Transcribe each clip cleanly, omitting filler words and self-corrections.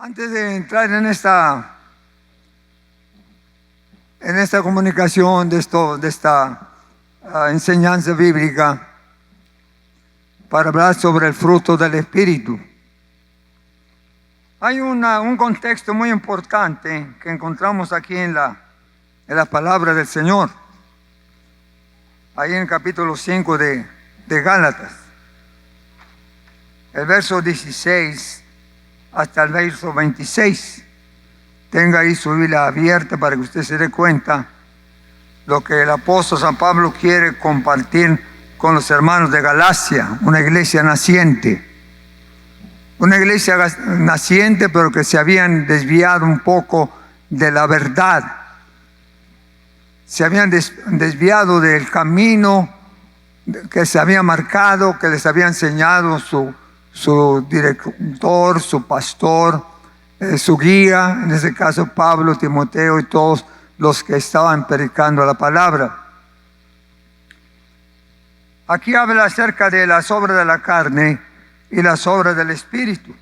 Antes de entrar en esta comunicación de esta enseñanza bíblica para hablar sobre el fruto del Espíritu, hay un contexto muy importante que encontramos aquí en la palabra del Señor, ahí en el capítulo 5 de Gálatas, el verso 16 hasta el verso 26. Tenga ahí su Biblia abierta para que usted se dé cuenta lo que el apóstol San Pablo quiere compartir con los hermanos de Galacia, una iglesia naciente. Una iglesia naciente, pero que se habían desviado un poco de la verdad. Se habían desviado del camino que se había marcado, que les había enseñado su director, su pastor, su guía, en ese caso Pablo, Timoteo y todos los que estaban predicando la palabra. Aquí habla acerca de las obras de la carne y las obras del Espíritu.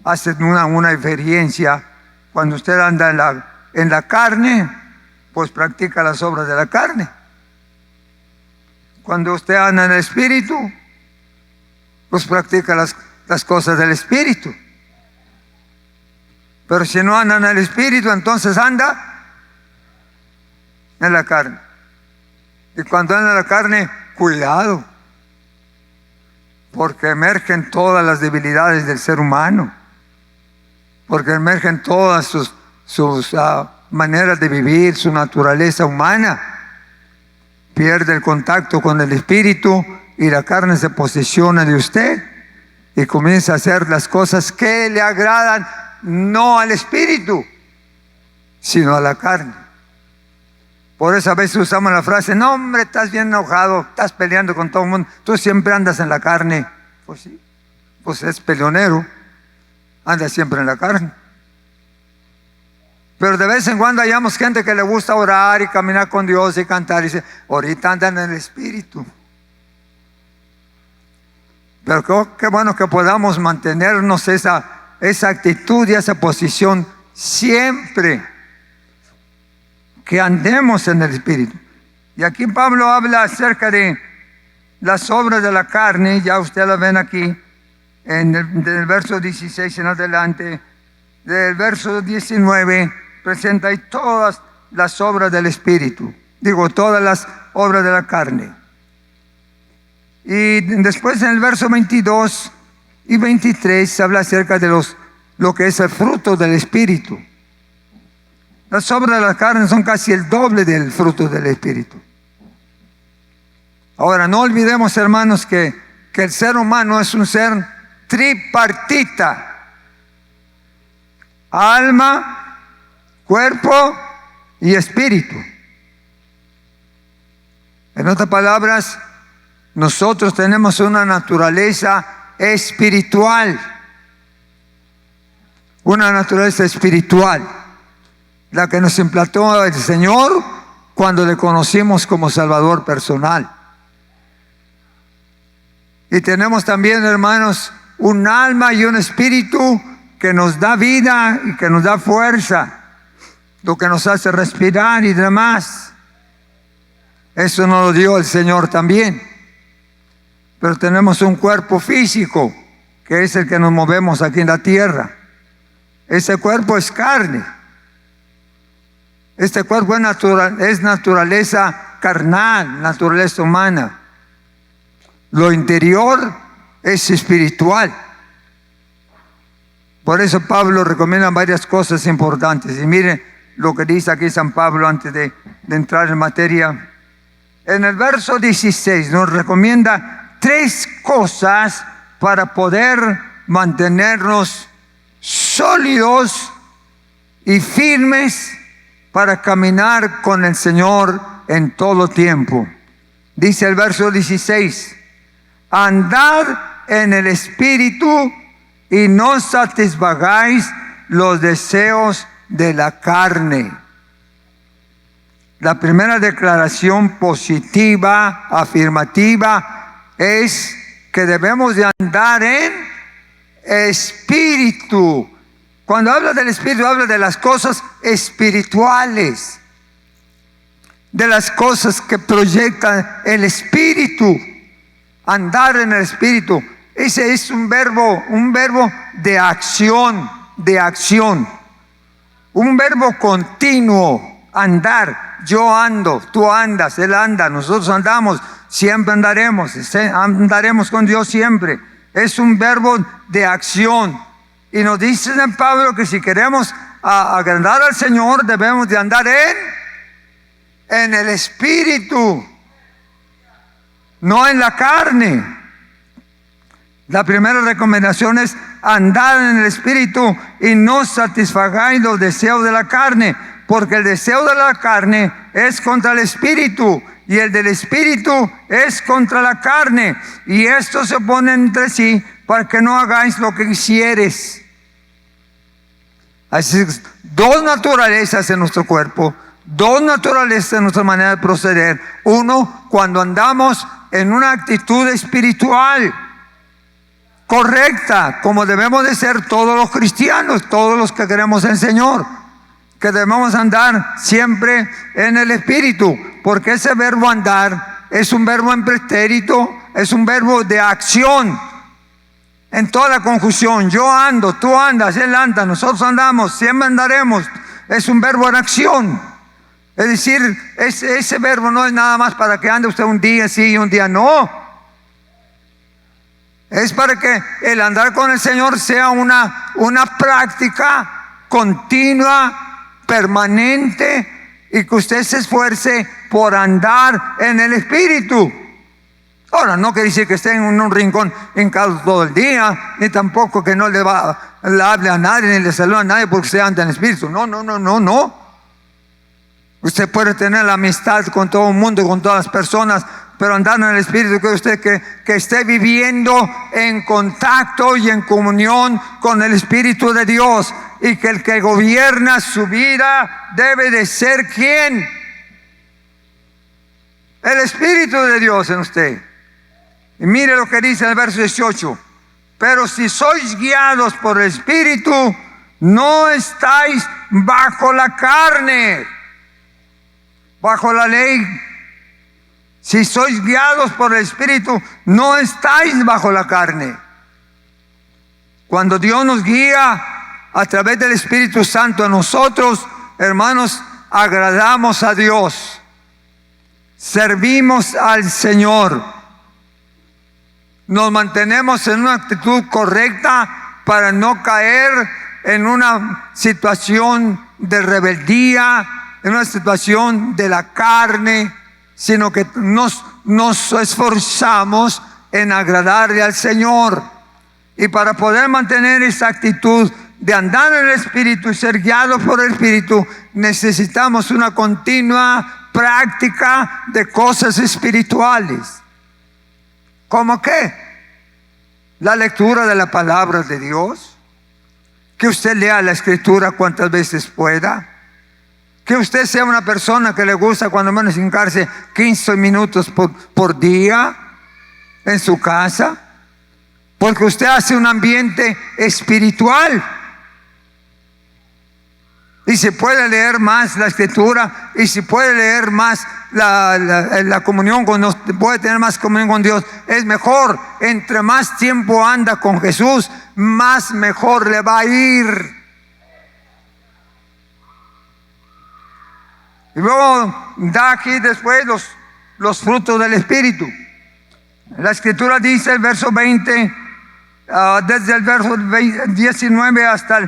Hace una diferencia. Cuando usted anda en la carne, pues practica las obras de la carne. Cuando usted anda en el Espíritu, pues practica las cosas del Espíritu. Pero si no anda en el Espíritu, entonces anda en la carne. Y cuando anda en la carne, cuidado, porque emergen todas las debilidades del ser humano, porque emergen todas sus maneras de vivir, su naturaleza humana. Pierde el contacto con el Espíritu y la carne se posesiona de usted y comienza a hacer las cosas que le agradan, no al Espíritu, sino a la carne. Por eso a veces usamos la frase: no, hombre, estás bien enojado, estás peleando con todo el mundo, tú siempre andas en la carne. Pues sí, pues es peleonero, anda siempre en la carne. Pero de vez en cuando hallamos gente que le gusta orar y caminar con Dios y cantar y dice: ahorita andan en el Espíritu. Pero qué bueno que podamos mantenernos esa actitud y esa posición siempre, que andemos en el Espíritu. Y aquí Pablo habla acerca de las obras de la carne. Ya ustedes la ven aquí del verso 16 en adelante. Del verso 19 presenta ahí todas las obras del Espíritu, todas las obras de la carne. Y después en el verso 22 y 23 se habla acerca de lo que es el fruto del Espíritu. Las obras de la carne son casi el doble del fruto del Espíritu. Ahora, no olvidemos, hermanos, que el ser humano es un ser tripartita: alma, cuerpo y espíritu. En otras palabras, nosotros tenemos una naturaleza espiritual. Una naturaleza espiritual, la que nos implantó el Señor cuando le conocimos como Salvador personal. Y tenemos también, hermanos, un alma y un espíritu que nos da vida y que nos da fuerza, lo que nos hace respirar y demás. Eso nos lo dio el Señor también. Pero tenemos un cuerpo físico, que es el que nos movemos aquí en la tierra. Ese cuerpo es carne. Este cuerpo es naturaleza carnal, naturaleza humana. Lo interior es espiritual. Por eso Pablo recomienda varias cosas importantes. Y miren lo que dice aquí San Pablo antes de entrar en materia. En el verso 16 nos recomienda 3 cosas para poder mantenernos sólidos y firmes para caminar con el Señor en todo tiempo. Dice el verso 16: andad en el Espíritu y no satisfagáis los deseos de la carne. La primera declaración positiva, afirmativa, es que debemos de andar espíritu. Cuando habla del espíritu, habla de las cosas espirituales, de las cosas que proyectan el espíritu. Andar en el espíritu. Ese es un verbo de acción, un verbo continuo. Andar. Yo ando, tú andas, Él anda, nosotros andamos, siempre andaremos con Dios siempre. Es un verbo de acción. Y nos dice San Pablo que si queremos agradar al Señor, debemos de andar en el espíritu, no en la carne. La primera recomendación es andar en el espíritu y no satisfagáis los deseos de la carne, porque el deseo de la carne es contra el espíritu y el del espíritu es contra la carne, y estos se oponen entre sí para que no hagáis lo que quisieres. Así es, dos naturalezas en nuestro cuerpo, dos naturalezas en nuestra manera de proceder. Uno, cuando andamos en una actitud espiritual correcta, como debemos de ser todos los cristianos, todos los que queremos el Señor, que debemos andar siempre en el espíritu, porque ese verbo andar es un verbo en pretérito, es un verbo de acción. En toda la conjunción, yo ando, tú andas, Él anda, nosotros andamos, siempre andaremos, es un verbo en acción. Es decir, ese verbo no es nada más para que ande usted un día sí y un día no. Es para que el andar con el Señor sea una práctica continua, permanente, y que usted se esfuerce por andar en el espíritu. Ahora, no quiere decir que esté en un rincón hincado todo el día, ni tampoco que no le hable a nadie, ni le salude a nadie porque usted anda en el espíritu. No. Usted puede tener la amistad con todo el mundo y con todas las personas, pero andar en el espíritu, que usted que esté viviendo en contacto y en comunión con el Espíritu de Dios, y que el que gobierna su vida debe de ser ¿quién? El Espíritu de Dios en usted. Y mire lo que dice en el verso 18: pero si sois guiados por el Espíritu, no estáis bajo la carne, bajo la ley. Si sois guiados por el Espíritu, no estáis bajo la carne. Cuando Dios nos guía a través del Espíritu Santo a nosotros, hermanos, agradamos a Dios, servimos al Señor, nos mantenemos en una actitud correcta para no caer en una situación de rebeldía, en una situación de la carne, sino que nos esforzamos en agradarle al Señor. Y para poder mantener esa actitud de andar en el Espíritu y ser guiados por el Espíritu, necesitamos una continua práctica de cosas espirituales. ¿Cómo qué? La lectura de la palabra de Dios, que usted lea la Escritura cuantas veces pueda, que usted sea una persona que le gusta cuando menos hincarse 15 minutos por día en su casa, porque usted hace un ambiente espiritual. Y si puede leer más la Escritura, y si puede leer más la comunión con Dios, puede tener más comunión con Dios, es mejor. Entre más tiempo anda con Jesús, más mejor le va a ir. Y luego da aquí después los frutos del Espíritu. La Escritura dice, el verso 20, desde el verso 19 hasta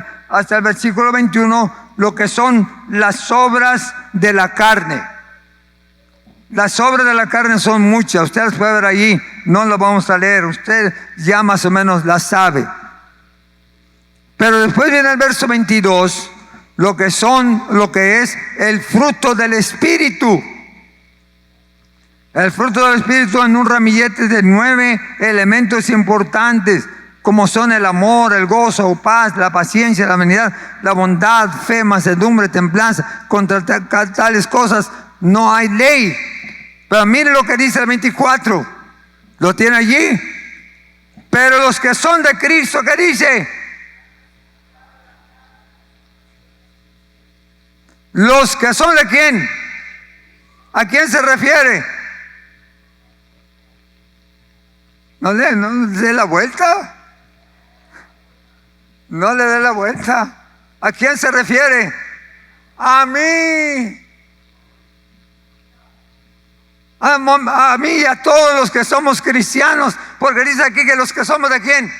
el versículo 21, lo que son las obras de la carne. Las obras de la carne son muchas, usted las puede ver allí, no las vamos a leer, usted ya más o menos las sabe. Pero después viene el verso 22, lo que es el fruto del Espíritu. El fruto del Espíritu en un ramillete de 9 elementos importantes, como son el amor, el gozo, paz, la paciencia, la benignidad, la bondad, fe, mansedumbre, templanza. Contra tales cosas no hay ley. Pero mire lo que dice el 24. ¿Lo tiene allí? Pero los que son de Cristo, ¿qué dice? Los que son de ¿quién? ¿A quién se refiere? No le dé la vuelta. No le dé la vuelta. ¿A quién se refiere? A mí. A mí y a todos los que somos cristianos. Porque dice aquí que los que somos de ¿quién?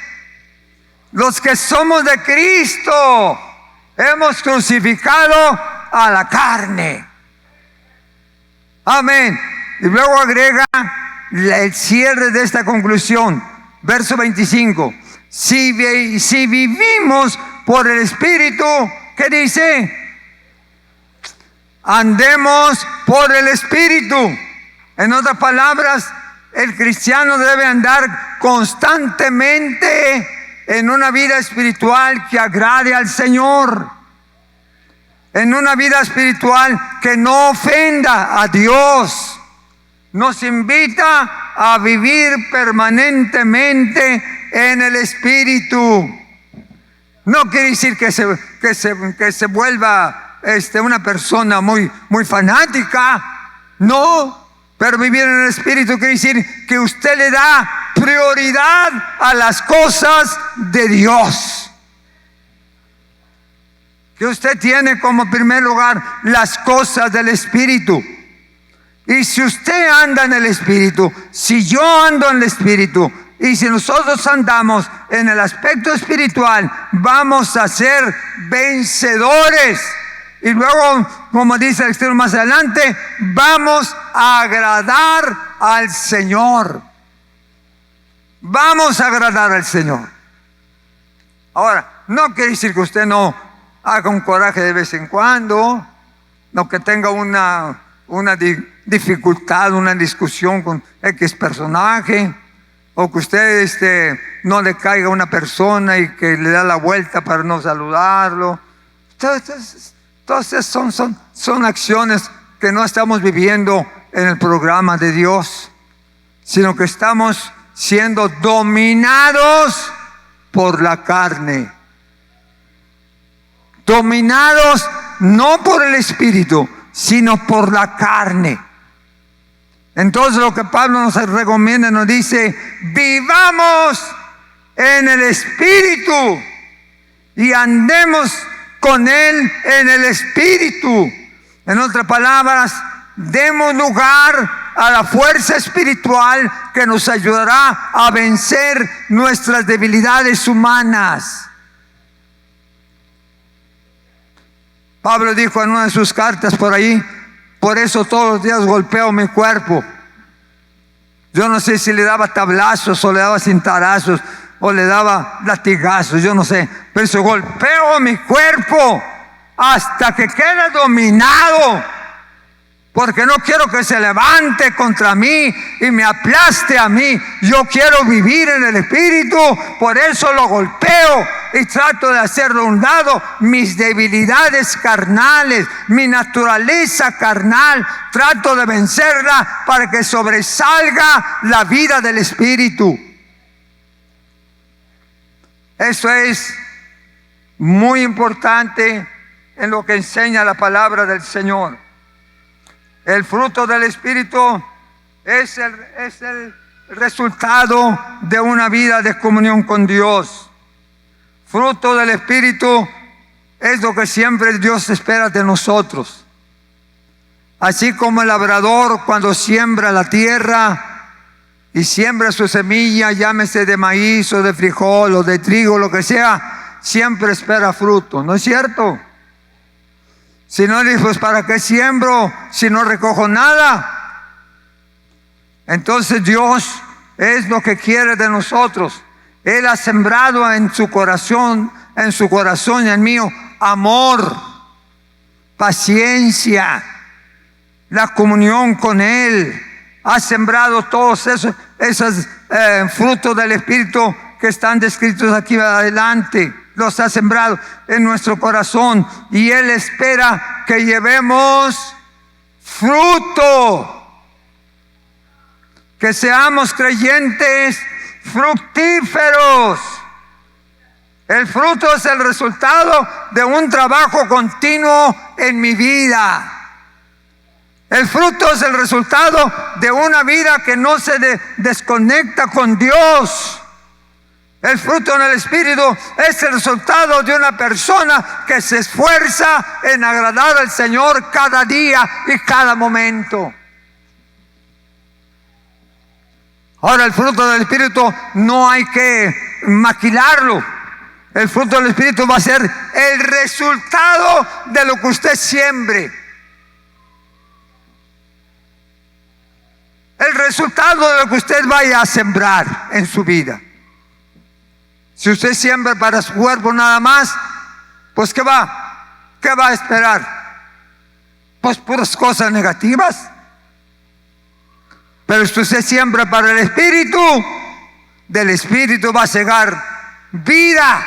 Los que somos de Cristo. Hemos crucificado a la carne. Amén. Y luego agrega el cierre de esta conclusión. Verso 25. Si vivimos por el Espíritu, ¿qué dice? Andemos por el Espíritu. En otras palabras, el cristiano debe andar constantemente en una vida espiritual que agrade al Señor, en una vida espiritual que no ofenda a Dios. Nos invita a vivir permanentemente en el Espíritu. No quiere decir que se vuelva una persona muy fanática, no. Pero vivir en el Espíritu quiere decir que usted le da prioridad a las cosas de Dios. Que usted tiene como primer lugar las cosas del Espíritu. Y si usted anda en el Espíritu, si yo ando en el Espíritu, y si nosotros andamos en el aspecto espiritual, vamos a ser vencedores. Y luego, como dice el extremo más adelante, vamos a agradar al Señor. Vamos a agradar al Señor. Ahora, no quiere decir que usted no haga un coraje de vez en cuando, no que tenga una dificultad, una discusión con X personaje, o que usted no le caiga a una persona y que le da la vuelta para no saludarlo. Todas esas son acciones que no estamos viviendo en el programa de Dios, sino que estamos siendo dominados por la carne. Dominados no por el Espíritu, sino por la carne. Entonces lo que Pablo nos recomienda, nos dice: vivamos en el Espíritu y andemos con Él en el Espíritu. En otras palabras, demos lugar a la fuerza espiritual que nos ayudará a vencer nuestras debilidades humanas. Pablo dijo en una de sus cartas por ahí: por eso todos los días golpeo mi cuerpo. Yo no sé si le daba tablazos o le daba cintarazos o le daba latigazos, yo no sé, pero eso, golpeo mi cuerpo hasta que quede dominado, porque no quiero que se levante contra mí y me aplaste a mí. Yo quiero vivir en el Espíritu, por eso lo golpeo y trato de hacerlo a un lado. Mis debilidades carnales, mi naturaleza carnal, trato de vencerla para que sobresalga la vida del Espíritu. Eso es muy importante en lo que enseña la palabra del Señor. El fruto del Espíritu es el resultado de una vida de comunión con Dios. Fruto del Espíritu es lo que siempre Dios espera de nosotros. Así como el labrador, cuando siembra la tierra y siembra su semilla, llámese de maíz o de frijol o de trigo, lo que sea, siempre espera fruto, ¿no es cierto? Si no, pues ¿para qué siembro si no recojo nada? Entonces Dios es lo que quiere de nosotros. Él ha sembrado en su corazón y en mío, amor, paciencia, la comunión con Él. Ha sembrado todos esos frutos del Espíritu que están descritos aquí adelante. Los ha sembrado en nuestro corazón y Él espera que llevemos fruto, que seamos creyentes fructíferos. El fruto es el resultado de un trabajo continuo en mi vida. El fruto es el resultado de una vida que no se desconecta con Dios. El fruto en el Espíritu es el resultado de una persona que se esfuerza en agradar al Señor cada día y cada momento. Ahora, el fruto del Espíritu no hay que maquilarlo. El fruto del Espíritu va a ser el resultado de lo que usted siembre. El resultado de lo que usted vaya a sembrar en su vida. Si usted siembra para su cuerpo nada más, pues ¿qué va a esperar? Pues puras cosas negativas. Pero si usted siembra para el Espíritu, del Espíritu va a llegar vida,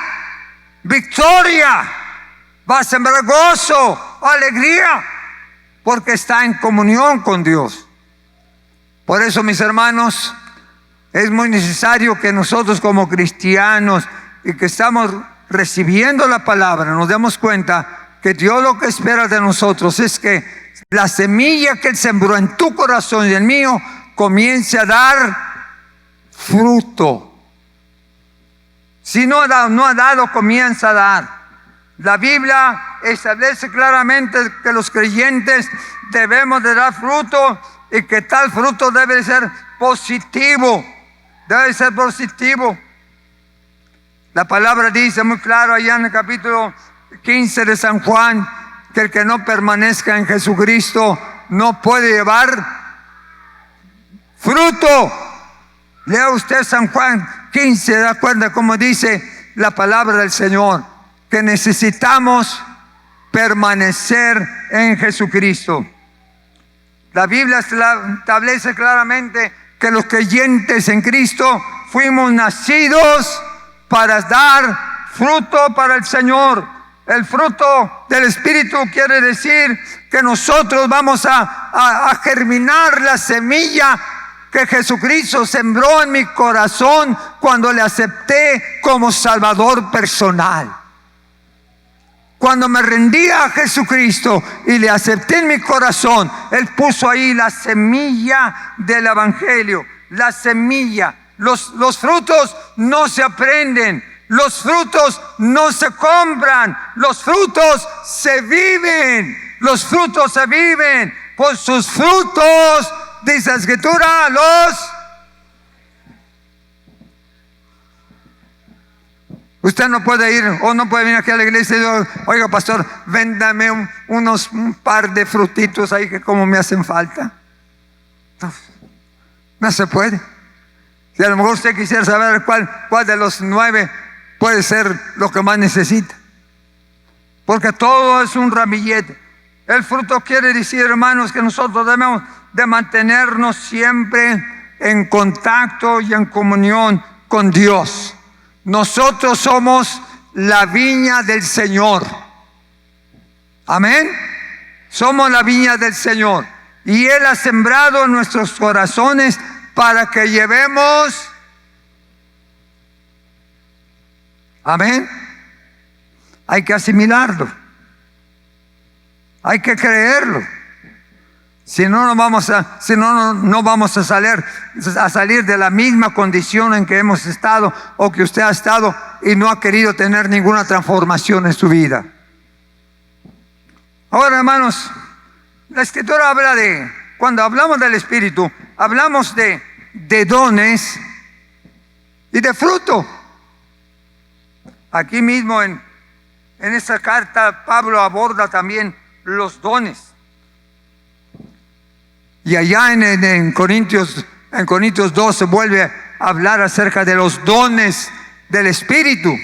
victoria, va a sembrar gozo, alegría, porque está en comunión con Dios. Por eso, mis hermanos, es muy necesario que nosotros como cristianos y que estamos recibiendo la palabra, nos demos cuenta que Dios lo que espera de nosotros es que la semilla que Él sembró en tu corazón y el mío comience a dar fruto. Si no ha dado, comienza a dar. La Biblia establece claramente que los creyentes debemos de dar fruto y que tal fruto debe ser positivo. Debe ser positivo. La palabra dice muy claro allá en el capítulo 15 de San Juan que el que no permanezca en Jesucristo no puede llevar fruto. Lea usted San Juan 15, da cuenta como dice la palabra del Señor, que necesitamos permanecer en Jesucristo. La Biblia establece claramente que los creyentes en Cristo fuimos nacidos para dar fruto para el Señor. El fruto del Espíritu quiere decir que nosotros vamos a germinar la semilla que Jesucristo sembró en mi corazón cuando le acepté como Salvador personal. Cuando me rendí a Jesucristo y le acepté en mi corazón, Él puso ahí la semilla del Evangelio, la semilla. Los frutos no se aprenden, los frutos no se compran, los frutos se viven, los frutos se viven. Por sus frutos, dice la Escritura, Usted no puede ir o no puede venir aquí a la iglesia y decir, oiga pastor, véndame un par de frutitos ahí que como me hacen falta. No se puede. Si a lo mejor usted quisiera saber cuál de los 9 puede ser lo que más necesita. Porque todo es un ramillete. El fruto quiere decir, hermanos, que nosotros debemos de mantenernos siempre en contacto y en comunión con Dios. Nosotros somos la viña del Señor. Amén. Somos la viña del Señor. Y Él ha sembrado en nuestros corazones para que llevemos. Amén. Hay que asimilarlo. Hay que creerlo. Si no, no vamos a salir de la misma condición en que hemos estado o que usted ha estado y no ha querido tener ninguna transformación en su vida. Ahora, hermanos, la Escritura habla cuando hablamos del Espíritu, hablamos de dones y de fruto. Aquí mismo en esta carta Pablo aborda también los dones. Y allá en Corintios 2 se vuelve a hablar acerca de los dones del Espíritu.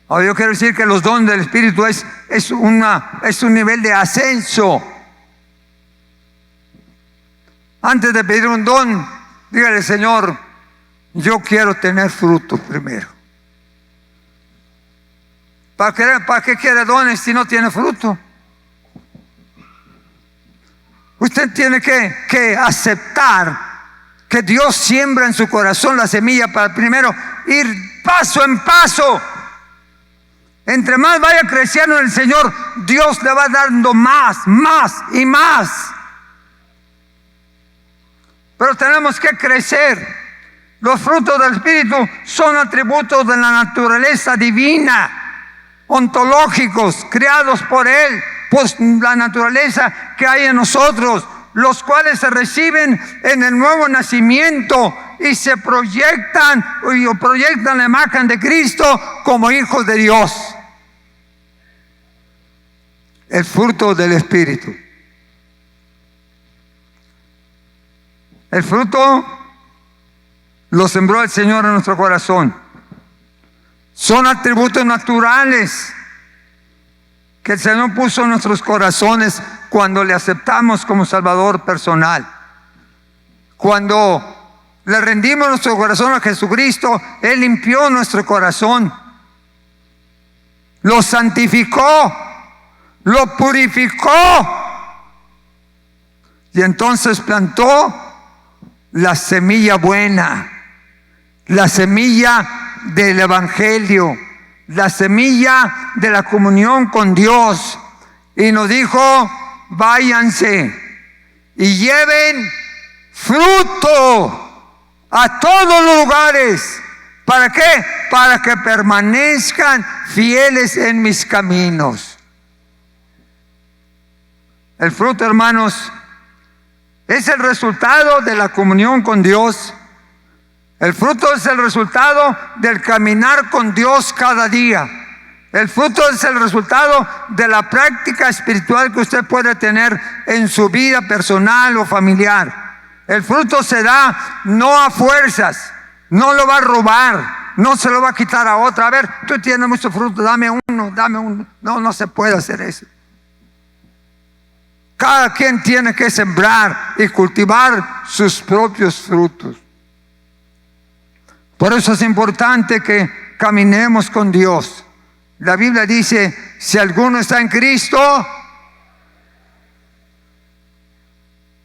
Ahora yo quiero decir que los dones del Espíritu es un nivel de ascenso. Antes de pedir un don, dígale, Señor, yo quiero tener fruto primero. ¿Para qué quiere dones si no tiene fruto? Usted tiene que aceptar que Dios siembra en su corazón la semilla para primero ir paso en paso. Entre más vaya creciendo en el Señor, Dios le va dando más, más y más. Pero tenemos que crecer. Los frutos del Espíritu son atributos de la naturaleza divina, ontológicos, creados por Él, pues la naturaleza que hay en nosotros, los cuales se reciben en el nuevo nacimiento y se proyectan la imagen de Cristo como hijos de Dios. El fruto del Espíritu. El fruto lo sembró el Señor en nuestro corazón. Son atributos naturales que el Señor puso en nuestros corazones cuando le aceptamos como Salvador personal. Cuando le rendimos nuestro corazón a Jesucristo, Él limpió nuestro corazón, lo santificó, lo purificó y entonces plantó la semilla buena, la semilla del Evangelio, la semilla de la comunión con Dios, y nos dijo: váyanse y lleven fruto a todos los lugares. ¿Para qué? Para que permanezcan fieles en mis caminos. El fruto, hermanos, es el resultado de la comunión con Dios. El fruto es el resultado del caminar con Dios cada día. El fruto es el resultado de la práctica espiritual que usted puede tener en su vida personal o familiar. El fruto se da no a fuerzas, no lo va a robar, no se lo va a quitar a otra. A ver, tú tienes mucho fruto, dame uno, dame uno. No, no se puede hacer eso. Cada quien tiene que sembrar y cultivar sus propios frutos. Por eso es importante que caminemos con Dios. La Biblia dice: si alguno está en Cristo,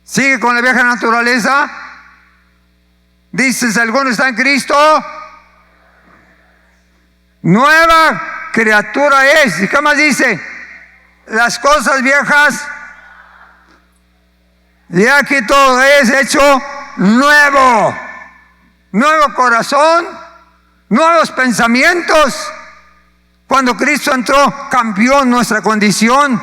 sigue con la vieja naturaleza. Dice: si alguno está en Cristo, nueva criatura es. ¿Y qué más dice? Las cosas viejas, y aquí todo es hecho nuevo. Nuevo corazón, nuevos pensamientos. Cuando Cristo entró, cambió nuestra condición.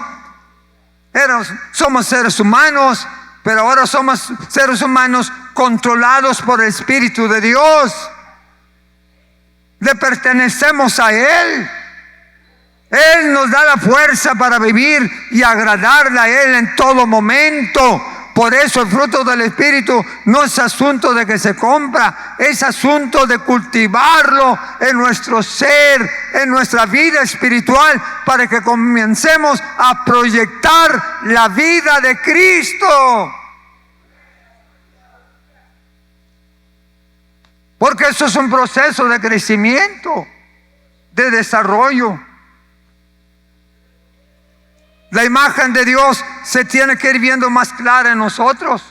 Somos seres humanos, pero ahora somos seres humanos controlados por el Espíritu de Dios. Le pertenecemos a Él. Él nos da la fuerza para vivir y agradarle a Él en todo momento. Por eso el fruto del Espíritu no es asunto de que se compra, es asunto de cultivarlo en nuestro ser, en nuestra vida espiritual, para que comencemos a proyectar la vida de Cristo. Porque eso es un proceso de crecimiento, de desarrollo. La imagen de Dios se tiene que ir viendo más clara en nosotros.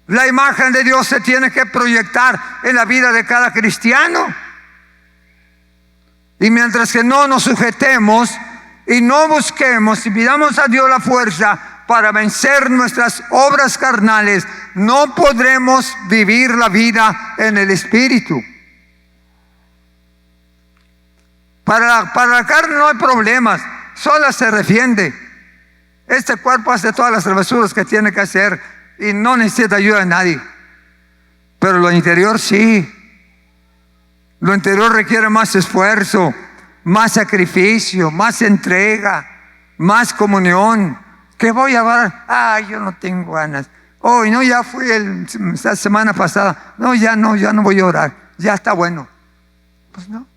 La imagen de Dios se tiene que proyectar en la vida de cada cristiano. Y mientras que no nos sujetemos y no busquemos y pidamos a Dios la fuerza para vencer nuestras obras carnales, no podremos vivir la vida en el Espíritu. Para la carne no hay problemas, sola se defiende. Este cuerpo hace todas las travesuras que tiene que hacer y no necesita ayuda de nadie. Pero lo interior sí. Lo interior requiere más esfuerzo, más sacrificio, más entrega, más comunión. ¿Qué voy a dar? Yo no tengo ganas. Hoy no, ya fui la semana pasada. No, ya no voy a orar. Ya está bueno. Pues no.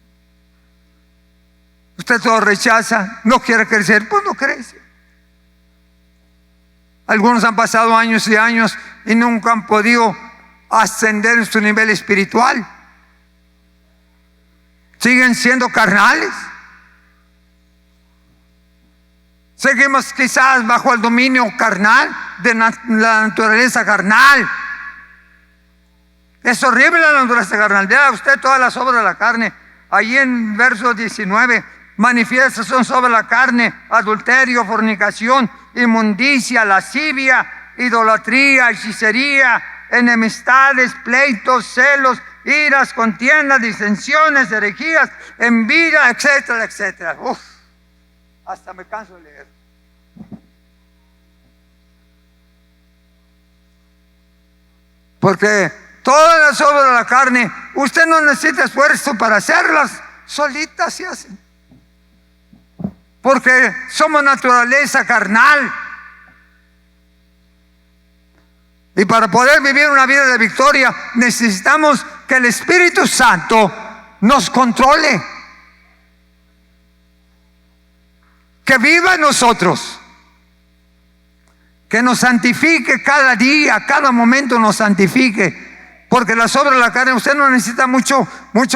Usted todo rechaza, no quiere crecer, pues no crece. Algunos han pasado años y años y nunca han podido ascender en su nivel espiritual. Siguen siendo carnales. Seguimos quizás bajo el dominio carnal, de la naturaleza carnal. Es horrible la naturaleza carnal. Vea usted todas las obras de la carne. Ahí en verso 19, manifiestas son sobre la carne: adulterio, fornicación, inmundicia, lascivia, idolatría, hechicería, enemistades, pleitos, celos, iras, contiendas, disensiones, herejías, envidia, etcétera, etcétera. Uf, hasta me canso de leer. Porque todas las obras de la carne, usted no necesita esfuerzo para hacerlas, solitas se hacen. Porque somos naturaleza carnal. Y para poder vivir una vida de victoria, necesitamos que el Espíritu Santo nos controle, que viva en nosotros, que nos santifique cada día, cada momento nos santifique. Porque las obras de la carne usted no necesita mucho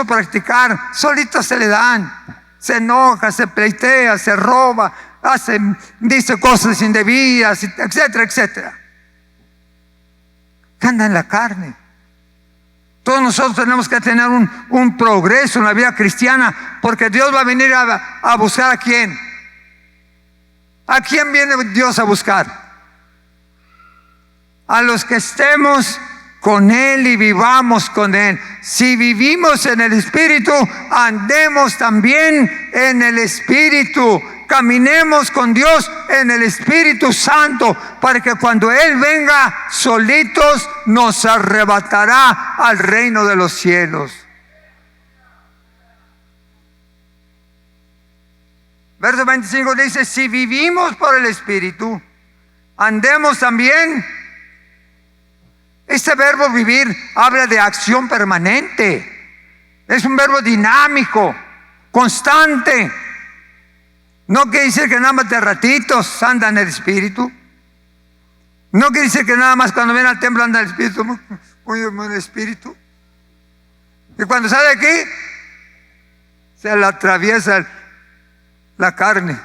practicar, solitas se le dan. Se enoja, se pleitea, se roba, dice cosas indebidas, etcétera, etcétera. Que anda en la carne. Todos nosotros tenemos que tener un progreso en la vida cristiana, porque Dios va a venir a buscar ¿a quién? ¿A quién viene Dios a buscar? A los que estemos con Él y vivamos con Él. Si vivimos en el Espíritu, andemos también en el Espíritu. Caminemos con Dios en el Espíritu Santo, para que cuando Él venga, solitos nos arrebatará al reino de los cielos. Verso 25 dice: si vivimos por el Espíritu, andemos también. Este verbo vivir habla de acción permanente. Es un verbo dinámico, constante. No quiere decir que nada más de ratitos anda en el Espíritu. No quiere decir que nada más cuando viene al templo anda en el Espíritu. Muy en el Espíritu. Y cuando sale de aquí, se le atraviesa la carne.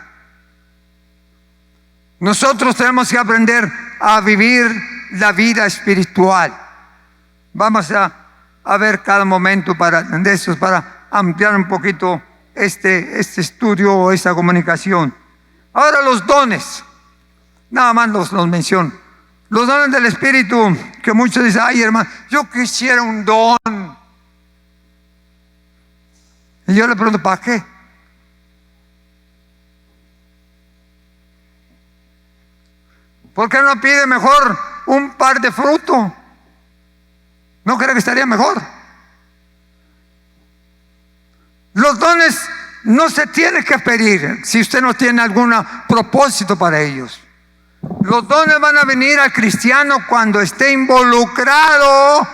Nosotros tenemos que aprender a vivir la vida espiritual. Vamos a ver cada momento de esos, para ampliar un poquito este estudio o esta comunicación. Ahora los dones, nada más los menciono. Los dones del Espíritu, que muchos dicen: ay, hermano, yo quisiera un don. Y yo le pregunto: ¿para qué? ¿Por qué no pide mejor un par de fruto? ¿No cree que estaría mejor? Los dones no se tienen que pedir si usted no tiene algún propósito para ellos. Los dones van a venir al cristiano cuando esté involucrado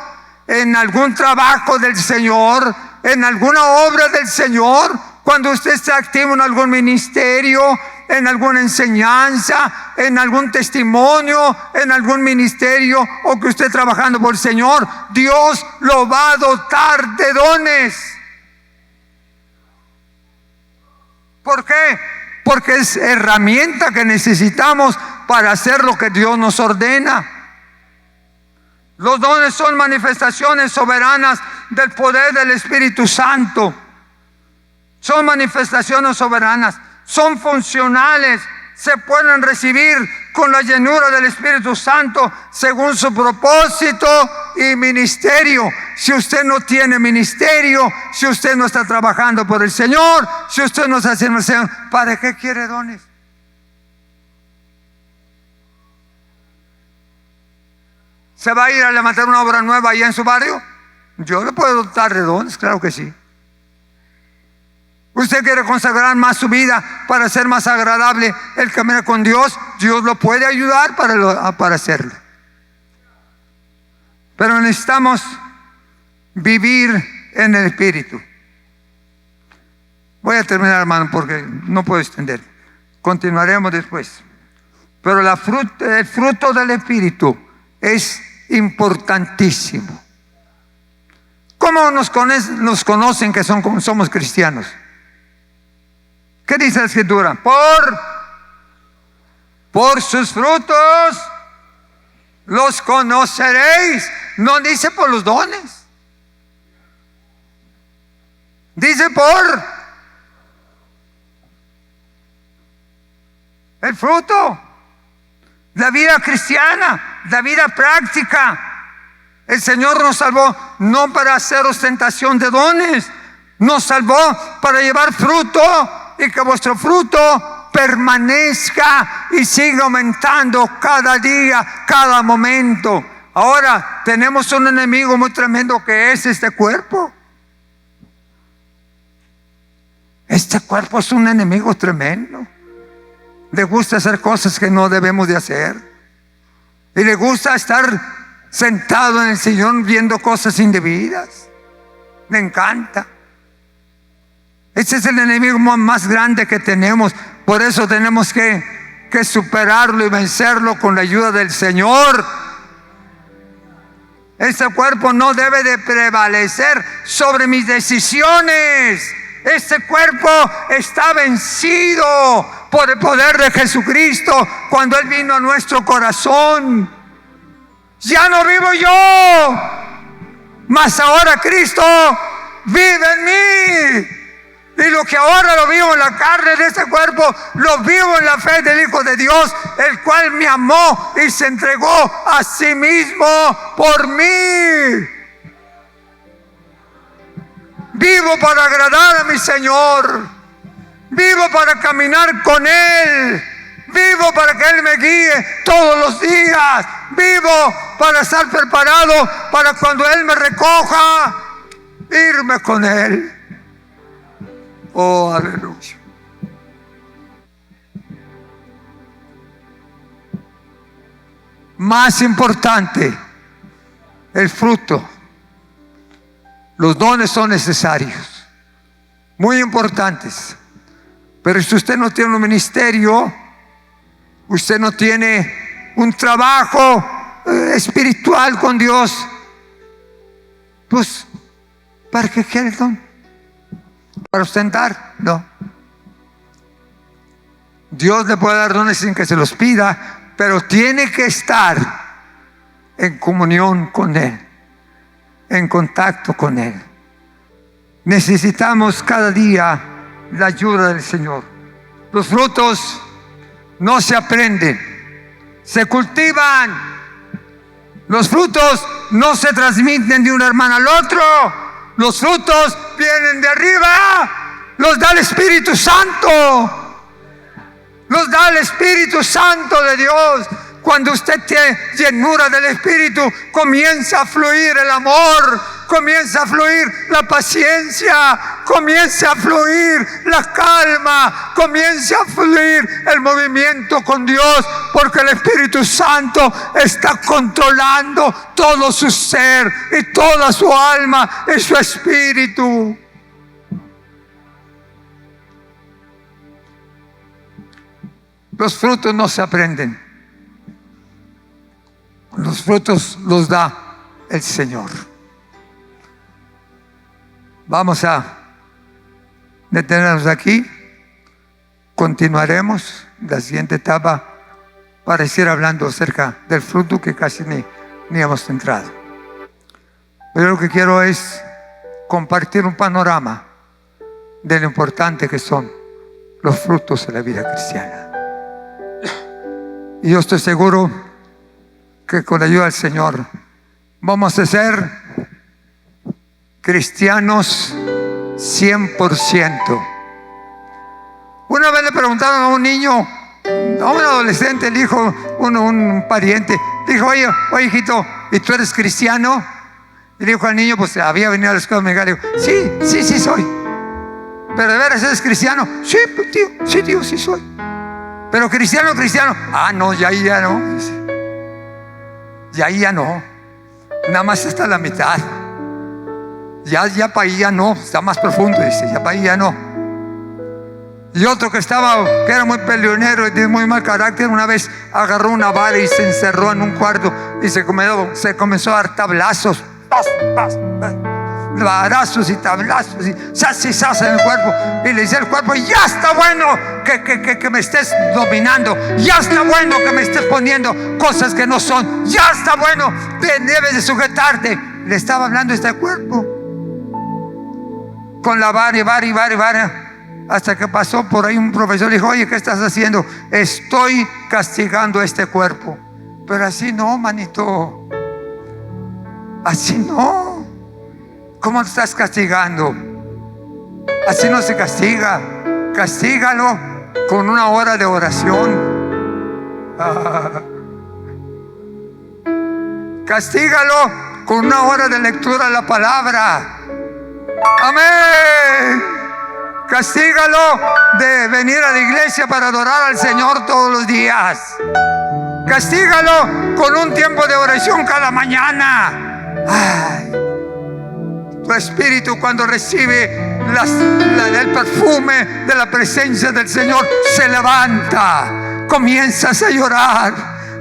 en algún trabajo del Señor, en alguna obra del Señor, cuando usted esté activo en algún ministerio, en alguna enseñanza, en algún testimonio, en algún ministerio, o que usted trabajando por el Señor. Dios lo va a dotar de dones. ¿Por qué? Porque es herramienta que necesitamos para hacer lo que Dios nos ordena. Los dones son manifestaciones soberanas del poder del Espíritu Santo. Son manifestaciones soberanas, son funcionales, se pueden recibir con la llenura del Espíritu Santo según su propósito y ministerio. Si usted no tiene ministerio, si usted no está trabajando por el Señor, si usted no está haciendo el Señor, ¿para qué quiere dones? ¿Se va a ir a levantar una obra nueva allá en su barrio? Yo le puedo dotar de dones, claro que sí. Usted quiere consagrar más su vida para ser más agradable el caminar con Dios, Dios lo puede ayudar para hacerlo. Pero necesitamos vivir en el Espíritu. Voy a terminar, hermano, porque no puedo extender. Continuaremos después. Pero el fruto del Espíritu es importantísimo. ¿Cómo nos conocen que somos cristianos? ¿Qué dice la Escritura? Por sus frutos Los conoceréis. No dice por los dones. Dice por el fruto. La vida cristiana, la vida práctica. El Señor nos salvó no para hacer ostentación de dones. Nos salvó para llevar fruto y que vuestro fruto permanezca y siga aumentando cada día, cada momento. Ahora tenemos un enemigo muy tremendo que es este cuerpo. Este cuerpo es un enemigo tremendo. Le gusta hacer cosas que no debemos de hacer. Y le gusta estar sentado en el sillón viendo cosas indebidas. Le encanta. Ese es el enemigo más grande que tenemos. Por eso tenemos que superarlo y vencerlo con la ayuda del Señor. Este cuerpo no debe de prevalecer sobre mis decisiones. Este cuerpo está vencido por el poder de Jesucristo cuando Él vino a nuestro corazón. Ya no vivo yo, mas ahora Cristo vive en mí. Y lo que ahora lo vivo en la carne de este cuerpo, lo vivo en la fe del Hijo de Dios, el cual me amó y se entregó a sí mismo por mí. Vivo para agradar a mi Señor. Vivo para caminar con Él. Vivo para que Él me guíe todos los días. Vivo para estar preparado para cuando Él me recoja, irme con Él. Oh, aleluya. Más importante, el fruto. Los dones son necesarios, muy importantes. Pero si usted no tiene un ministerio, usted no tiene un trabajo espiritual con Dios, pues, ¿para qué quiere el don? ¿Para ostentar? No. Dios le puede dar dones sin que se los pida, pero tiene que estar en comunión con Él, en contacto con Él. Necesitamos cada día la ayuda del Señor. Los frutos no se aprenden, se cultivan. Los frutos no se transmiten de un hermano al otro. Los frutos vienen de arriba. Los da el Espíritu Santo. Los da el Espíritu Santo de Dios. Cuando usted tiene llenura del Espíritu, comienza a fluir el amor, comienza a fluir la paciencia, comienza a fluir la calma, comienza a fluir el movimiento con Dios, porque el Espíritu Santo está controlando todo su ser y toda su alma y su espíritu. Los frutos no se aprenden. Los frutos los da el Señor. Vamos a detenernos aquí. Continuaremos la siguiente etapa para seguir hablando acerca del fruto que casi ni hemos entrado. Pero lo que quiero es compartir un panorama de lo importante que son los frutos de la vida cristiana. Y yo estoy seguro que con la ayuda del Señor vamos a ser cristianos 100%. Una vez le preguntaron a un niño, a un adolescente, le dijo un pariente, dijo, oye hijito, ¿y tú eres cristiano? Y le dijo al niño, pues había venido a la escuela dominical, le dijo, sí soy. ¿Pero de veras eres cristiano? Sí, tío, sí soy. Pero cristiano, no, ya no, dice. Ya no, nada más está la mitad. Ya para ahí ya no, está más profundo, dice, ya para ahí ya no. Y otro que era muy peleonero y de muy mal carácter, una vez agarró una vara y se encerró en un cuarto y se comenzó a dar tablazos. varazos y tablazos y sas en el cuerpo. Y le dice el cuerpo: ya está bueno que me estés dominando, ya está bueno que me estés poniendo cosas que no son, ya está bueno, debes de sujetarte. Le estaba hablando este cuerpo con la vara, hasta que pasó por ahí un profesor y dijo: oye, ¿qué estás haciendo? Estoy castigando a este cuerpo. Pero así no, manito, así no. ¿Cómo te estás castigando? Así no se castiga. Castígalo con una hora de oración. Castígalo con una hora de lectura de la palabra. Amén. Castígalo de venir a la iglesia para adorar al Señor todos los días. Castígalo con un tiempo de oración cada mañana. Ay, tu espíritu, cuando recibe el perfume de la presencia del Señor, se levanta. Comienzas a llorar,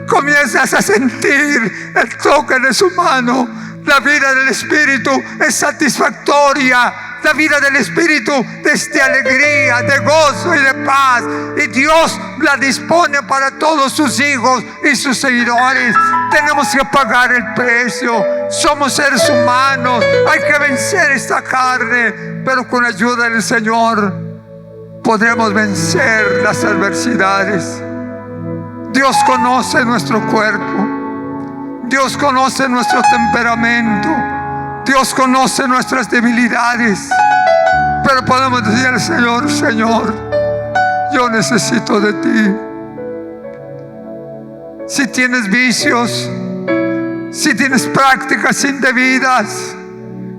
comienzas a sentir el toque de su mano. La vida del Espíritu es satisfactoria. La vida del Espíritu es de alegría, de gozo y de paz. Y Dios la dispone para todos sus hijos y sus seguidores. Tenemos que pagar el precio. Somos seres humanos. Hay que vencer esta carne. Pero con la ayuda del Señor podremos vencer las adversidades. Dios conoce nuestro cuerpo. Dios conoce nuestro temperamento. Dios conoce nuestras debilidades. Pero podemos decir al Señor: Señor, yo necesito de ti. Si tienes vicios, si tienes prácticas indebidas,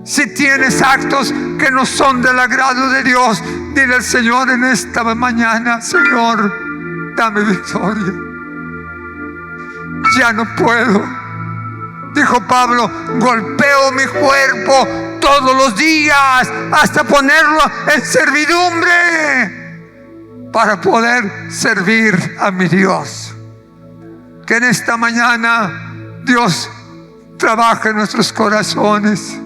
si tienes actos que no son del agrado de Dios, dile al Señor en esta mañana: Señor, dame victoria. Ya no puedo. Dijo Pablo: golpeo mi cuerpo todos los días hasta ponerlo en servidumbre para poder servir a mi Dios. Que en esta mañana Dios trabaje en nuestros corazones.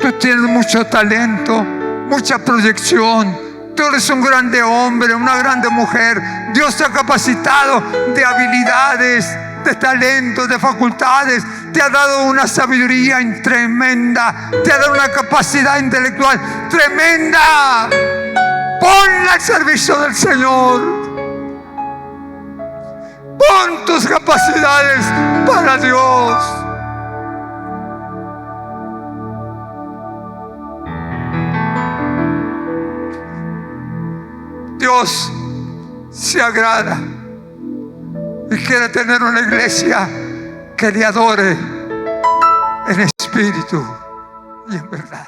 Tú tienes mucho talento, mucha proyección. Tú eres un grande hombre, una grande mujer. Dios te ha capacitado de habilidades, de talentos, de facultades. Te ha dado una sabiduría tremenda. Te ha dado una capacidad intelectual tremenda. Ponla al servicio del Señor. Pon tus capacidades para Dios. Dios se agrada y quiere tener una iglesia que le adore en espíritu y en verdad.